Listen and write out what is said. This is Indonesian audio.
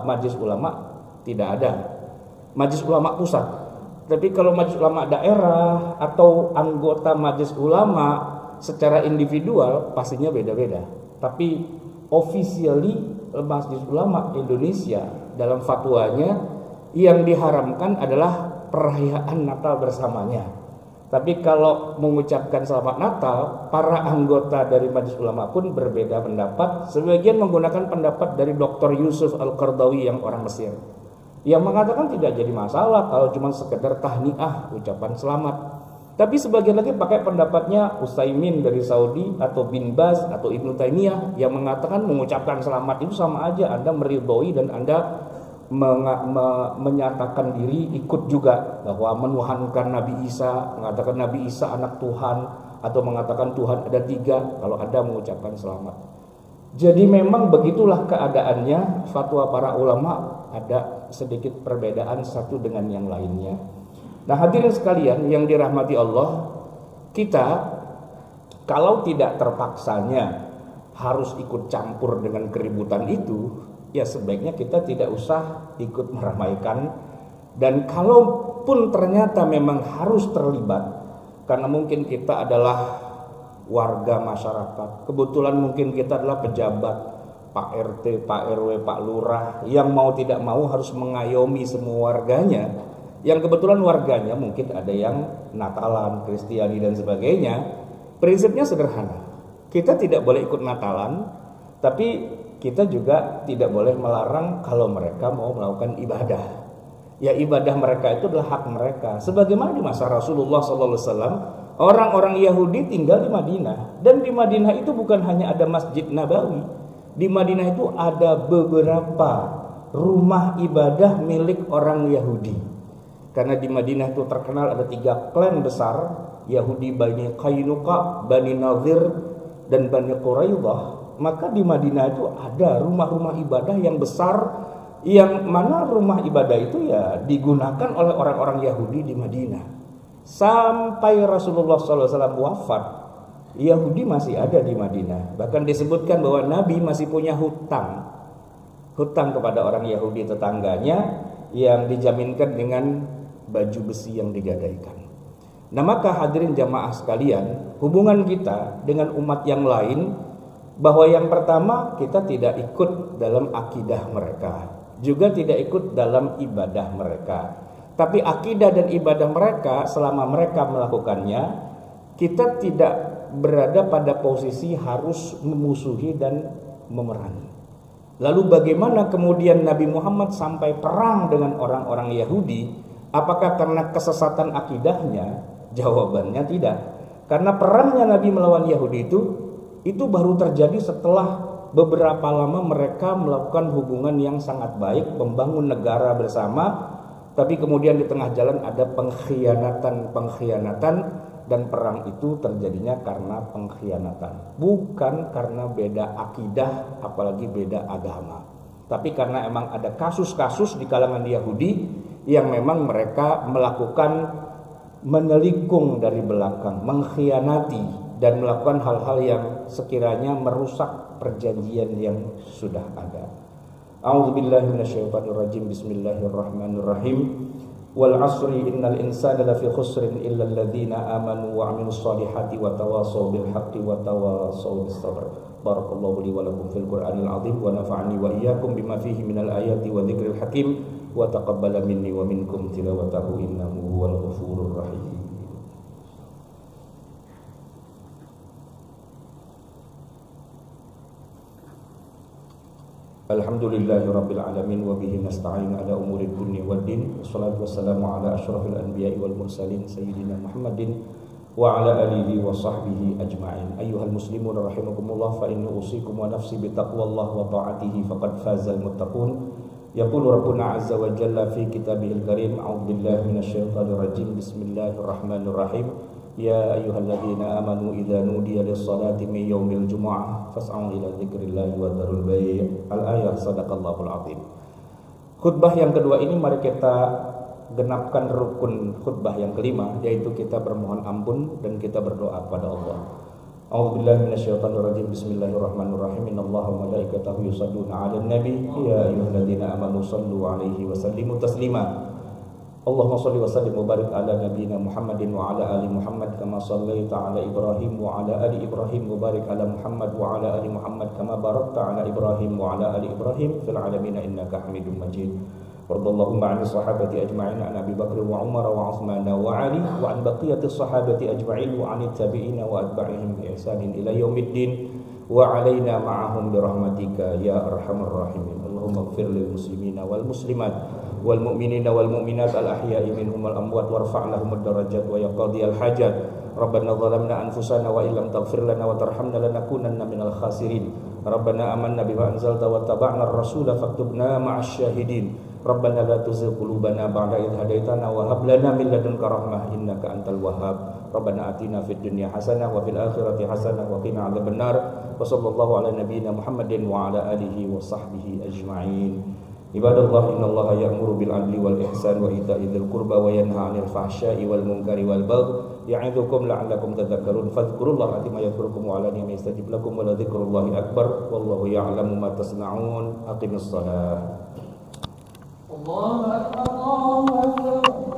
majelis ulama tidak ada. Majelis ulama pusat. Tapi kalau majelis ulama daerah atau anggota majelis ulama secara individual pastinya beda-beda. Tapi officially majelis ulama Indonesia dalam fatwanya yang diharamkan adalah perayaan Natal bersamanya. Tapi kalau mengucapkan selamat Natal, para anggota dari Majelis Ulama pun berbeda pendapat. Sebagian menggunakan pendapat dari Dr. Yusuf Al-Qardawi yang orang Mesir, yang mengatakan tidak jadi masalah kalau cuma sekedar tahniah, ucapan selamat. Tapi sebagian lagi pakai pendapatnya Utsaimin dari Saudi atau Bin Baz atau Ibnu Taimiyah yang mengatakan mengucapkan selamat itu sama aja Anda meridhoi dan Anda menyatakan diri ikut juga bahwa menuhankan Nabi Isa, mengatakan Nabi Isa anak Tuhan, atau mengatakan Tuhan ada 3 kalau Anda mengucapkan selamat. Jadi memang begitulah keadaannya. Fatwa para ulama ada sedikit perbedaan satu dengan yang lainnya. Nah, hadirin sekalian yang dirahmati Allah, kita kalau tidak terpaksanya harus ikut campur dengan keributan itu, ya sebaiknya kita tidak usah ikut meramaikan. Dan kalaupun ternyata memang harus terlibat, karena mungkin kita adalah warga masyarakat, kebetulan mungkin kita adalah pejabat, Pak RT, Pak RW, Pak Lurah, yang mau tidak mau harus mengayomi semua warganya, yang kebetulan warganya mungkin ada yang Natalan, Kristiani dan sebagainya. Prinsipnya sederhana, kita tidak boleh ikut Natalan, tapi kita juga tidak boleh melarang kalau mereka mau melakukan ibadah. Ya, ibadah mereka itu adalah hak mereka. Sebagaimana di masa Rasulullah SAW, orang-orang Yahudi tinggal di Madinah. Dan di Madinah itu bukan hanya ada Masjid Nabawi. Di Madinah itu ada beberapa rumah ibadah milik orang Yahudi. Karena di Madinah itu terkenal ada 3 klan besar, Yahudi Bani Qainuqa, Bani Nadhir, dan Bani Quraidah. Maka di Madinah itu ada rumah-rumah ibadah yang besar, yang mana rumah ibadah itu ya digunakan oleh orang-orang Yahudi di Madinah. Sampai Rasulullah SAW wafat, Yahudi masih ada di Madinah. Bahkan disebutkan bahwa Nabi masih punya hutang kepada orang Yahudi tetangganya yang dijaminkan dengan baju besi yang digadaikan. Nah, maka hadirin jamaah sekalian, hubungan kita dengan umat yang lain, bahwa yang pertama kita tidak ikut dalam akidah mereka, juga tidak ikut dalam ibadah mereka. Tapi akidah dan ibadah mereka selama mereka melakukannya, kita tidak berada pada posisi harus memusuhi dan memerangi. Lalu bagaimana kemudian Nabi Muhammad sampai perang dengan orang-orang Yahudi? Apakah karena kesesatan akidahnya? Jawabannya tidak. Karena perangnya Nabi melawan Yahudi itu baru terjadi setelah beberapa lama mereka melakukan hubungan yang sangat baik, membangun negara bersama. Tapi kemudian di tengah jalan ada pengkhianatan, dan perang itu terjadinya karena pengkhianatan, bukan karena beda akidah, apalagi beda agama. Tapi karena emang ada kasus-kasus di kalangan Yahudi yang memang mereka melakukan menelikung dari belakang, mengkhianati, dan melakukan hal-hal yang sekiranya merusak perjanjian yang sudah ada. A'udzubillahi minasyaitonirrajim. Bismillahirrahmanirrahim. Wal 'asri innal insana lafi khusrin illa alladziina aamanu wa 'amilus shalihati wa tawashaw bil haqqi wa tawashaw bis sabr. Barakallahu li wa lakum fil Qur'anil 'azim wa nafa'ani wa iyyakum bima fihi minal ayati wa dzikril hakim wa taqabbala minni wa minkum tilawatahu innahu huwal ghafurur rahim. Alhamdulillahirabbil alamin wa bihi nasta'in ala umuri dunya waddin. Wassalatu wassalamu ala asyrafil anbiya'i wal mursalin sayyidina Muhammadin wa ala alihi wa sahbihi ajma'in. Ayyuhal muslimun rahimakumullah, fa inni usikum wa nafsi bi taqwallah wa ta'atihi faqad fazal muttaqun. Yaqulu rabbuna azza wa jalla fi kitabihil karim, a'udzu billahi minasyaitonir rajim. Bismillahirrahmanirrahim. Ya ayyuhalladzina amanu idza nudiya lis-salati min yaumil jumu'ah fas'au ila dzikrillahi wa dzarul bai'. Al-ayat, sadaqallahul azim. Khutbah yang kedua ini mari kita genapkan rukun khutbah yang kelima, yaitu kita bermohon ampun dan kita berdoa kepada Allah. A'udzubillahi minasyaitonirrajim. Bismillahirrahmanirrahim. Innallaha wa malaikatahu yusholluna 'alan nabi ya ayyuhalladzina amanu shallu 'alaihi wa sallimu taslima. Allahumma shalli wa sallim wa barik ala nabiyyina Muhammadin wa ala ali Muhammad kama shallaita ala Ibrahim wa ala ali Ibrahim wa barik ala Muhammad wa ala ali Muhammad kama barakta ala Ibrahim wa ala ali Ibrahim fil alamin innaka Hamidum Majid. Wardallahumma 'anil sahabati ajma'in an Abi Bakr wa Umar wa Utsman wa Ali wa an baqiyatis sahabati ajma'in wa 'anit tabi'in wa atba'ihim bi ihsanin ila yaumiddin wa 'alaina ma'ahum bi rahmatika ya arhamar rahimin. Allahumma ighfir lil muslimina wal muslimat wal mu'minina wal mu'minat al ahya'i minhum wal amwat warfa' lahum ad-darajat wa yaqdi al hajat. Rabbana zalamna anfusana wa illam taghfir lana wa tarhamna lanakunanna minal khasirin. Rabbana amanna bima anzalta wa taba'na ar-rasula faktubna ma'asy syahidin. Rabbana la tuzigh qulubana ba'da idh hadaitana wa hab lana min ladunka rahmah innaka antal wahhab. Rabbana atina fid dunya hasanah wa fil akhirati hasanah wa qina adzabannar. Wa sallallahu ala nabiyyina Muhammadin wa ala alihi wa sahbihi ajma'in. Ibadallah, innallaha ya'muru bil 'adli wal ihsan wa ita'i dzil qurba wa yanha 'anil fahsya'i wal munkari wal baghi ya'idzukum la'allakum tadhakkarun. Fadhkurullaha ma yadhkurukum wa 'ala ni'ma yastajib lakum wa la dzikrullahi akbar wallahu ya'lamu ma tasna'un. Aqimus shalah. Allahu akbar.